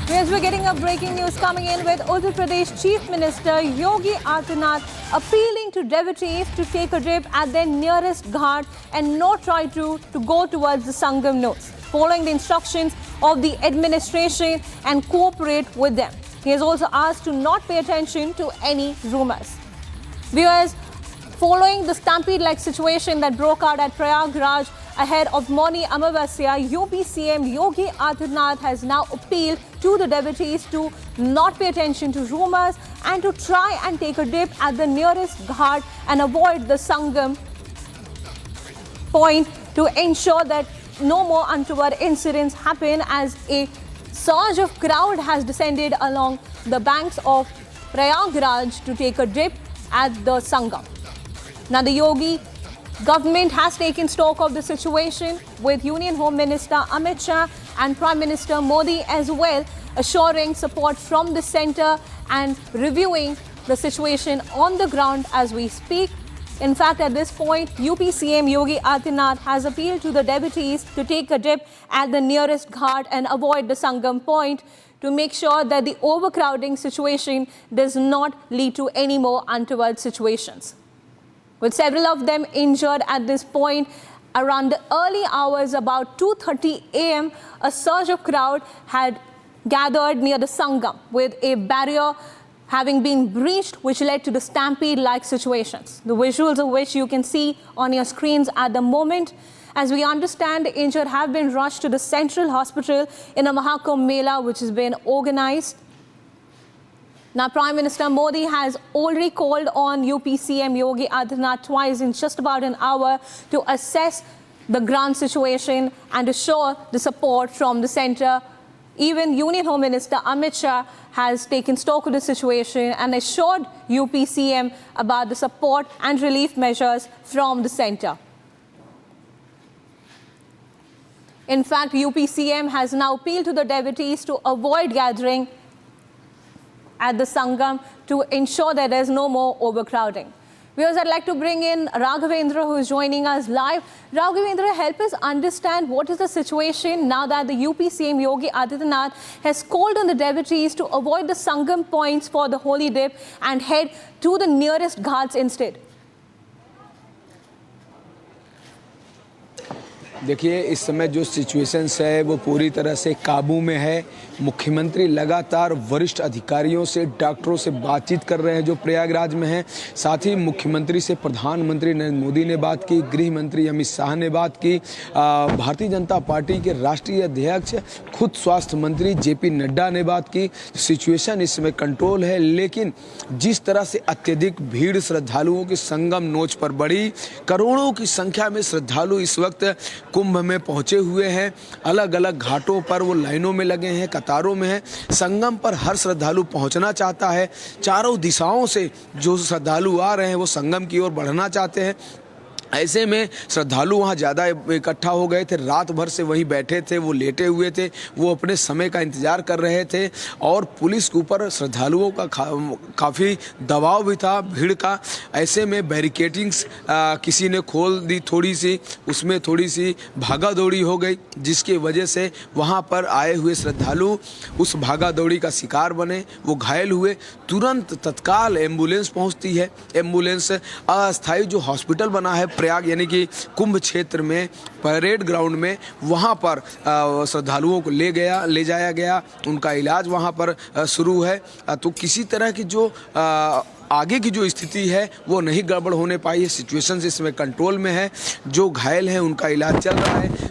Yes, we're getting a breaking news coming in with Uttar Pradesh Chief Minister Yogi Adityanath appealing to devotees to take a dip at their nearest ghat and not try to go towards the Sangam nodes, following the instructions of the administration and cooperate with them. He has also asked to not pay attention to any rumors. Viewers, following the stampede-like situation that broke out at Prayagraj ahead of Mauni Amavasya, UP CM Yogi Adityanath has now appealed to the devotees to not pay attention to rumors and to try and take a dip at the nearest ghat and avoid the Sangam point to ensure that no more untoward incidents happen, as a surge of crowd has descended along the banks of Prayagraj to take a dip at the Sangam. Now, the Yogi government has taken stock of the situation, with Union Home Minister Amit Shah and Prime Minister Modi as well assuring support from the centre and reviewing the situation on the ground as we speak. In fact, at this point, UP CM Yogi Adityanath has appealed to the devotees to take a dip at the nearest ghat and avoid the Sangam point to make sure that the overcrowding situation does not lead to any more untoward situations. With several of them injured at this point, around the early hours, about 2:30 a.m., a surge of crowd had gathered near the Sangam, with a barrier having been breached, which led to the stampede-like situations, the visuals of which you can see on your screens at the moment. As we understand, the injured have been rushed to the Central Hospital in a Mahakumbh Mela, which has been organized. Now, Prime Minister Modi has already called on UP CM Yogi Adityanath twice in just about an hour to assess the ground situation and to show the support from the centre. Even Union Home Minister Amit Shah has taken stock of the situation and assured UP CM about the support and relief measures from the centre. In fact, UP CM has now appealed to the devotees to avoid gathering at the Sangam to ensure that there's no more overcrowding. Viewers, I'd like to bring in Raghavendra, who is joining us live. Raghavendra, help us understand what is the situation now that the UP CM Yogi Adityanath has called on the devotees to avoid the Sangam points for the holy dip and head to the nearest ghats instead. देखिए, इस समय जो situations है वो पूरी तरह से काबू में है। मुख्यमंत्री लगातार वरिष्ठ अधिकारियों से, डॉक्टरों से बातचीत कर रहे हैं जो प्रयागराज में हैं। साथ ही मुख्यमंत्री से प्रधानमंत्री नरेंद्र मोदी ने बात की, गृह मंत्री अमित शाह ने बात की, भारतीय जनता पार्टी के राष्ट्रीय अध्यक्ष, खुद स्वास्थ्य मंत्री जेपी नड्डा ने बात की। सिचुएशन इस समय कंट्रोल है, लेकिन जिस तरह से अत्यधिक भीड़ श्रद्धालुओं की संगम नोच पर बढ़ी, करोड़ों की संख्या में श्रद्धालु इस वक्त कुंभ में पहुंचे हुए हैं। अलग अलग घाटों पर वो लाइनों में लगे हैं, कतारों में हैं। संगम पर हर श्रद्धालु पहुंचना चाहता है। चारों दिशाओं से जो श्रद्धालु आ रहे हैं वो संगम की ओर बढ़ना चाहते हैं। ऐसे में श्रद्धालु वहाँ ज़्यादा इकट्ठा हो गए थे। रात भर से वहीं बैठे थे, वो लेटे हुए थे, वो अपने समय का इंतज़ार कर रहे थे और पुलिस के ऊपर श्रद्धालुओं का काफ़ी दबाव भी था, भीड़ का। ऐसे में बैरिकेडिंग्स किसी ने खोल दी थोड़ी सी, उसमें थोड़ी सी भागा दौड़ी हो गई, जिसकी वजह से वहाँ पर आए हुए श्रद्धालु उस भागा दौड़ी का शिकार बने, वो घायल हुए। तुरंत तत्काल एम्बुलेंस पहुँचती है। एम्बुलेंस अस्थायी जो हॉस्पिटल बना है प्रयाग यानी कि कुंभ क्षेत्र में, परेड ग्राउंड में, वहाँ पर श्रद्धालुओं को ले जाया गया। उनका इलाज वहाँ पर शुरू है। तो किसी तरह की जो आगे की जो स्थिति है वो नहीं गड़बड़ होने पाई है। सिचुएशन इसमें कंट्रोल में है। जो घायल हैं उनका इलाज चल रहा है।